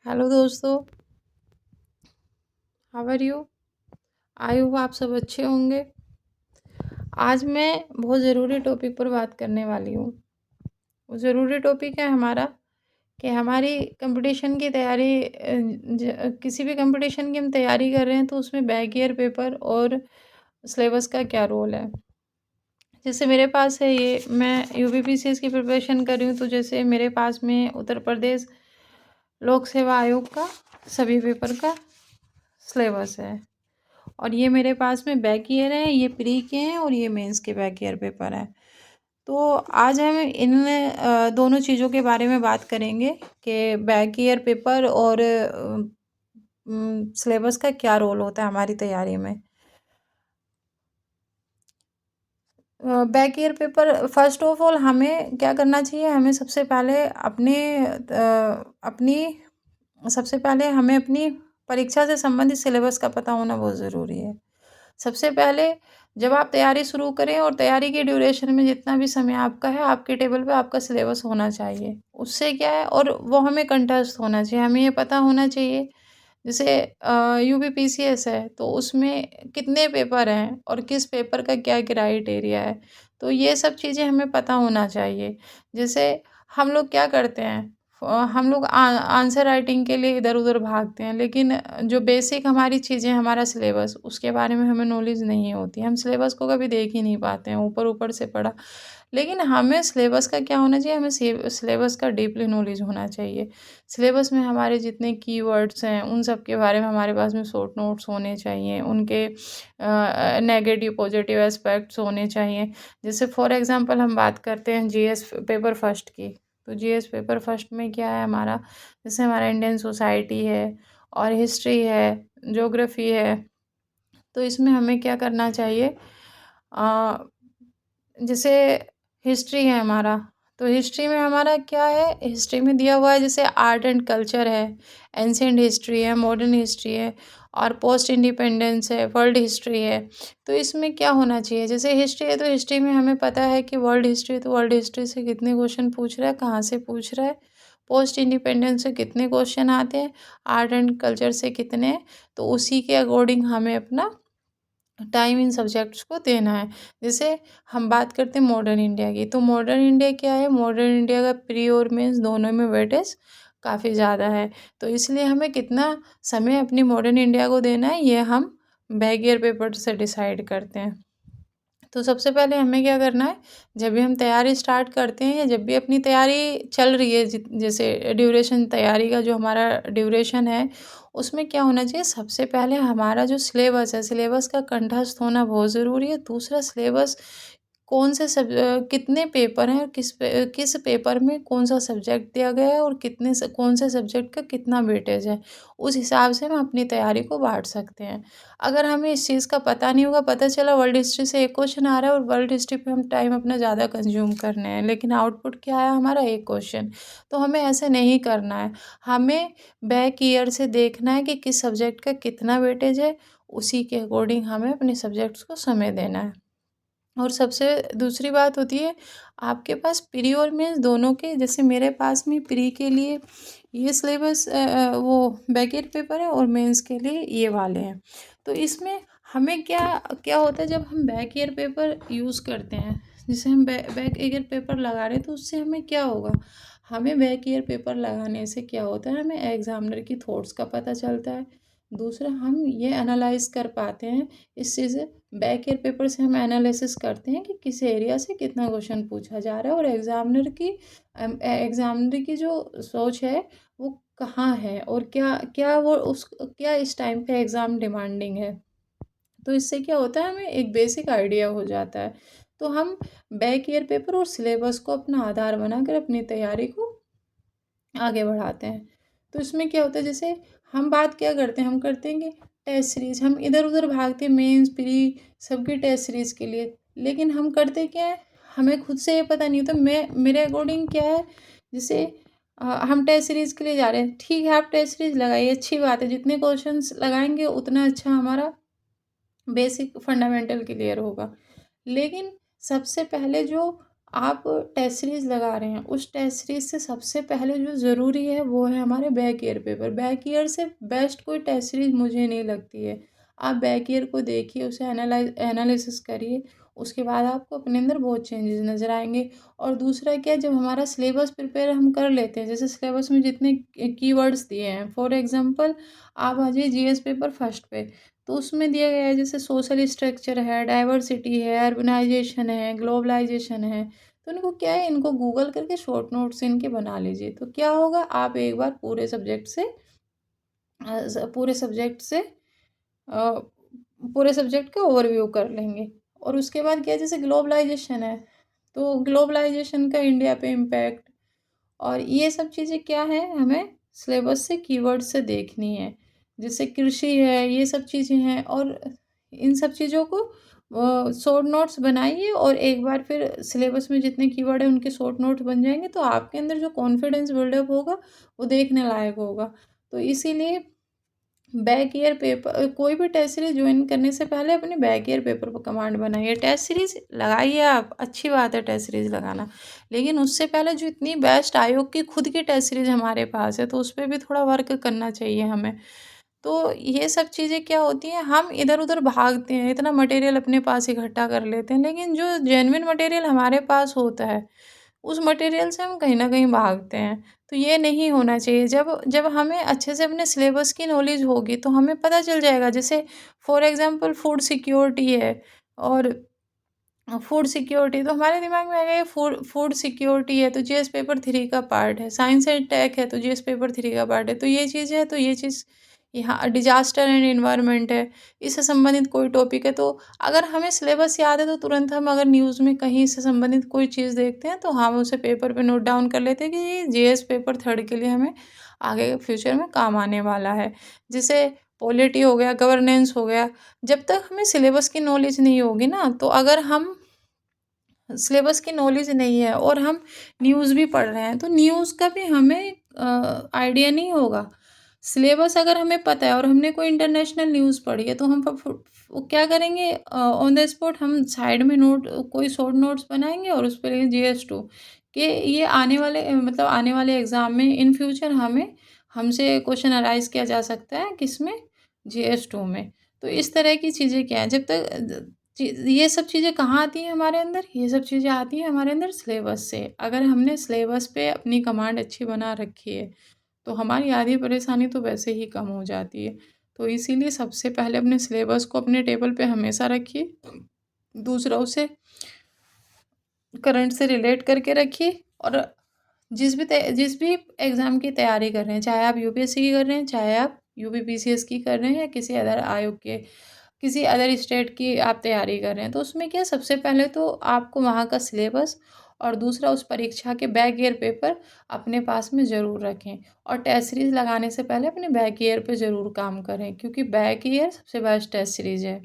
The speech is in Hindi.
हेलो दोस्तों, how are you. I hope आप सब अच्छे होंगे। आज मैं बहुत ज़रूरी टॉपिक पर बात करने वाली हूँ। वो ज़रूरी टॉपिक है हमारा कि हमारी कंपटीशन की तैयारी किसी भी कंपटीशन की हम तैयारी कर रहे हैं तो उसमें बैक ईयर पेपर और सिलेबस का क्या रोल है। जैसे मेरे पास है ये, मैं यूपीपीसीएस की प्रिपरेशन कर रही हूँ, तो जैसे मेरे पास में उत्तर प्रदेश लोक सेवा आयोग का सभी पेपर का सिलेबस है। और ये मेरे पास में बैक ईयर है, ये प्री के हैं और ये मेंस के बैक ईयर पेपर हैं। तो आज हम इन दोनों चीज़ों के बारे में बात करेंगे कि बैक ईयर पेपर और सिलेबस का क्या रोल होता है हमारी तैयारी में। Back year paper first of all हमें क्या करना चाहिए, हमें सबसे पहले सबसे पहले हमें अपनी परीक्षा से संबंधित सिलेबस का पता होना बहुत ज़रूरी है। सबसे पहले जब आप तैयारी शुरू करें और तैयारी के ड्यूरेशन में जितना भी समय आपका है, आपके टेबल पे आपका सिलेबस होना चाहिए। उससे क्या है, और वो हमें कंठस्थ होना चाहिए, हमें ये पता होना चाहिए। जैसे यूपीपीसीएस है तो उसमें कितने पेपर हैं और किस पेपर का क्या क्राइटेरिया है, तो ये सब चीज़ें हमें पता होना चाहिए। जैसे हम लोग क्या करते हैं, हम लोग आंसर राइटिंग के लिए इधर उधर भागते हैं, लेकिन जो बेसिक हमारी चीज़ें, हमारा सिलेबस, उसके बारे में हमें नॉलेज नहीं होती। हम सिलेबस को कभी देख ही नहीं पाते हैं, ऊपर ऊपर से पढ़ा। लेकिन हमें सिलेबस का क्या होना चाहिए, हमें सिलेबस का डीपली नॉलेज होना चाहिए। सिलेबस में हमारे जितने कीवर्ड्स हैं उन सब के बारे में हमारे पास में शॉर्ट नोट्स होने चाहिए, उनके नेगेटिव पॉजिटिव एस्पेक्ट्स होने चाहिए। जैसे फॉर एग्जांपल हम बात करते हैं जीएस पेपर फर्स्ट की, तो जीएस पेपर फर्स्ट में क्या है हमारा, जैसे हमारा इंडियन सोसाइटी है और हिस्ट्री है, ज्योग्राफी है। तो इसमें हमें क्या करना चाहिए, अ, जैसे हिस्ट्री है हमारा, तो हिस्ट्री में हमारा क्या है, हिस्ट्री में दिया हुआ है जैसे आर्ट एंड कल्चर है, एंशिएंट हिस्ट्री है, मॉडर्न हिस्ट्री है और पोस्ट इंडिपेंडेंस है, वर्ल्ड हिस्ट्री है। तो इसमें क्या होना चाहिए, जैसे हिस्ट्री है तो हिस्ट्री में हमें पता है कि वर्ल्ड हिस्ट्री, तो वर्ल्ड हिस्ट्री से कितने क्वेश्चन पूछ रहा है, कहाँ से पूछ रहा है। पोस्ट इंडिपेंडेंस से कितने क्वेश्चन आते हैं, आर्ट एंड कल्चर से कितने, तो उसी के अकॉर्डिंग हमें अपना टाइम इन सब्जेक्ट्स को देना है। जैसे हम बात करते हैं मॉडर्न इंडिया की, तो मॉडर्न इंडिया क्या है, मॉडर्न इंडिया का प्री और मेंस दोनों में वेटेज काफ़ी ज़्यादा है। तो इसलिए हमें कितना समय अपनी मॉडर्न इंडिया को देना है, ये हम बैक ईयर पेपर से डिसाइड करते हैं। तो सबसे पहले हमें क्या करना है, जब भी हम तैयारी स्टार्ट करते हैं या जब भी अपनी तैयारी चल रही है, जैसे ड्यूरेशन, तैयारी का जो हमारा ड्यूरेशन है, उसमें क्या होना चाहिए, सबसे पहले हमारा जो सिलेबस है, सिलेबस का कंठस्थ होना बहुत ज़रूरी है। दूसरा, सिलेबस कौन से कितने पेपर हैं और किस पेपर में कौन सा सब्जेक्ट दिया गया है और कौन से सब्जेक्ट का कितना वेटेज है, उस हिसाब से हम अपनी तैयारी को बांट सकते हैं। अगर हमें इस चीज़ का पता नहीं होगा, पता चला वर्ल्ड हिस्ट्री से एक क्वेश्चन आ रहा है और वर्ल्ड हिस्ट्री पे हम टाइम अपना ज़्यादा कंज्यूम करने हैं, लेकिन आउटपुट क्या है हमारा, एक क्वेश्चन। तो हमें ऐसे नहीं करना है, हमें बैक ईयर से देखना है कि किस सब्जेक्ट का कितना वेटेज है, उसी के अकॉर्डिंग हमें अपने सब्जेक्ट्स को समय देना है। और सबसे दूसरी बात होती है, आपके पास प्री और मेंस दोनों के, जैसे मेरे पास में प्री के लिए ये सिलेबस, वो बैक ईयर पेपर है, और मेंस के लिए ये वाले हैं। तो इसमें हमें क्या क्या होता है, जब हम बैक ईयर पेपर यूज़ करते हैं, जैसे हम बैक ईयर पेपर लगा रहे हैं, तो उससे हमें क्या होगा, हमें बैक ईयर पेपर लगाने से क्या होता है, हमें एग्जामिनर की थॉट्स का पता चलता है। दूसरा, हम ये एनालाइज कर पाते हैं इस चीज़ से, बैक ईयर पेपर से हम एनालिसिस करते हैं कि किस एरिया से कितना क्वेश्चन पूछा जा रहा है, और एग्जामिनर की जो सोच है वो कहाँ है, और क्या क्या वो उस क्या इस टाइम पे एग्ज़ाम डिमांडिंग है। तो इससे क्या होता है, हमें एक बेसिक आइडिया हो जाता है। तो हम बैक ईयर पेपर और सिलेबस को अपना आधार बनाकर अपनी तैयारी को आगे बढ़ाते हैं। तो इसमें क्या होता है, जैसे हम बात क्या करते हैं, हम करते हैं कि टेस्ट सीरीज, हम इधर उधर भागते हैं मेंस प्री सबकी टेस्ट सीरीज के लिए, लेकिन हम करते क्या है, हमें खुद से ये पता नहीं होता। मैं मेरे अकॉर्डिंग क्या है, जैसे हम टेस्ट सीरीज के लिए जा रहे हैं, ठीक है, आप टेस्ट सीरीज लगाइए, अच्छी बात है, जितने क्वेश्चंस लगाएंगे उतना अच्छा हमारा बेसिक फंडामेंटल क्लियर होगा। लेकिन सबसे पहले जो आप टेस्ट सीरीज़ लगा रहे हैं, उस टेस्ट सीरीज़ से सबसे पहले जो ज़रूरी है वो है हमारे back year paper. Back year से बेस्ट कोई टेस्ट सीरीज़ मुझे नहीं लगती है। आप बैक ईयर को देखिए, उसे एनालिसिस करिए, उसके बाद आपको अपने अंदर बहुत चेंजेस नज़र आएँगे। और दूसरा क्या है, जब हमारा सिलेबस प्रिपेयर हम कर लेते हैं, जैसे सिलेबस में जितने कीवर्ड्स दिए हैं, फॉर एग्ज़ाम्पल आप आ जाइए जीएस पेपर फर्स्ट पे, तो उसमें दिया गया है जैसे सोशल स्ट्रक्चर है, डाइवर्सिटी है, अर्बनाइजेशन है, ग्लोबलाइजेशन है। तो इनको क्या है, इनको गूगल करके शॉर्ट नोट्स इनके बना लीजिए, तो क्या होगा, आप एक बार पूरे सब्जेक्ट से अ, पूरे सब्जेक्ट का ओवरव्यू कर लेंगे। और उसके बाद क्या है, जैसे ग्लोबलाइजेशन है, तो ग्लोबलाइजेशन का इंडिया पे इम्पैक्ट और ये सब चीज़ें क्या है, हमें सिलेबस से कीवर्ड से देखनी है। जैसे कृषि है, ये सब चीज़ें हैं, और इन सब चीज़ों को शॉर्ट नोट्स बनाइए, और एक बार फिर सिलेबस में जितने कीवर्ड हैं उनके शॉर्ट नोट्स बन जाएंगे, तो आपके अंदर जो कॉन्फिडेंस बिल्डअप होगा वो देखने लायक होगा। तो इसीलिए बैक ईयर पेपर, कोई भी टेस्ट सीरीज़ ज्वाइन करने से पहले अपने बैक ईयर पेपर पर कमांड बनाइए। टेस्ट सीरीज़ लगाइए आप, अच्छी बात है टेस्ट सीरीज़ लगाना, लेकिन उससे पहले जो इतनी बेस्ट आयोग की खुद की टेस्ट सीरीज़ हमारे पास है, तो उस पे भी थोड़ा वर्क करना चाहिए हमें। तो ये सब चीज़ें क्या होती हैं, हम इधर-उधर भागते हैं, इतना मटेरियल अपने पास इकट्ठा कर लेते हैं, लेकिन जो जेन्युइन मटेरियल हमारे पास होता है, उस मटेरियल से हम कहीं न कहीं भागते हैं। तो ये नहीं होना चाहिए। जब जब हमें अच्छे से अपने सिलेबस की नॉलेज होगी, तो हमें पता चल जाएगा। जैसे फॉर एग्ज़ाम्पल फूड सिक्योरिटी है, और फूड सिक्योरिटी तो हमारे दिमाग में आएगा, ये फूड फूड सिक्योरिटी है तो जीएस पेपर 3 का पार्ट है, साइंस एंड टेक है तो जीएस पेपर 3 का पार्ट है, तो ये चीज़ है, तो ये चीज़ यहाँ डिजास्टर एंड एनवायरनमेंट है, इससे संबंधित कोई टॉपिक है। तो अगर हमें सिलेबस याद है, तो तुरंत हम अगर न्यूज़ में कहीं से संबंधित कोई चीज़ देखते हैं, तो हम उसे पेपर पे नोट डाउन कर लेते हैं कि ये जीएस पेपर 3 के लिए हमें आगे फ्यूचर में काम आने वाला है। जैसे पॉलिटी हो गया, गवर्नेंस हो गया, जब तक हमें सिलेबस की नॉलेज नहीं होगी ना, तो अगर हम सिलेबस की नॉलेज नहीं है और हम न्यूज़ भी पढ़ रहे हैं, तो न्यूज़ का भी हमें आइडिया नहीं होगा। सिलेबस अगर हमें पता है और हमने कोई इंटरनेशनल न्यूज़ पढ़ी है, तो हम वो क्या करेंगे, ऑन द स्पॉट हम साइड में नोट कोई शॉर्ट नोट्स बनाएंगे और उस पर लिखेंगे जीएस 2 कि ये आने वाले मतलब आने वाले एग्ज़ाम में इन फ्यूचर हमसे क्वेश्चन अराइज किया जा सकता है, किसमें, जीएस 2 में। तो इस तरह की चीज़ें क्या है, जब तक ये सब चीज़ें कहाँ आती हैं हमारे अंदर? ये सब चीज़ें आती हैं हमारे अंदर सिलेबस से। अगर हमने सिलेबस पे अपनी कमांड अच्छी बना रखी है, तो हमारी आधी परेशानी तो वैसे ही कम हो जाती है। तो इसीलिए सबसे पहले अपने सिलेबस को अपने टेबल पे हमेशा रखिए। दूसरा, उसे करंट से रिलेट करके रखिए, और जिस भी एग्ज़ाम की तैयारी कर रहे हैं, चाहे आप यूपीएससी की कर रहे हैं, चाहे आप यूपीपीसीएस की कर रहे हैं, या किसी अदर आयोग के, किसी अदर स्टेट की आप तैयारी कर रहे हैं, तो उसमें क्या, सबसे पहले तो आपको वहाँ का सिलेबस, और दूसरा उस परीक्षा के बैक ईयर पेपर अपने पास में ज़रूर रखें। और टेस्ट सीरीज़ लगाने से पहले अपने बैक ईयर पे ज़रूर काम करें, क्योंकि बैक ईयर सबसे बेस्ट टेस्ट सीरीज़ है।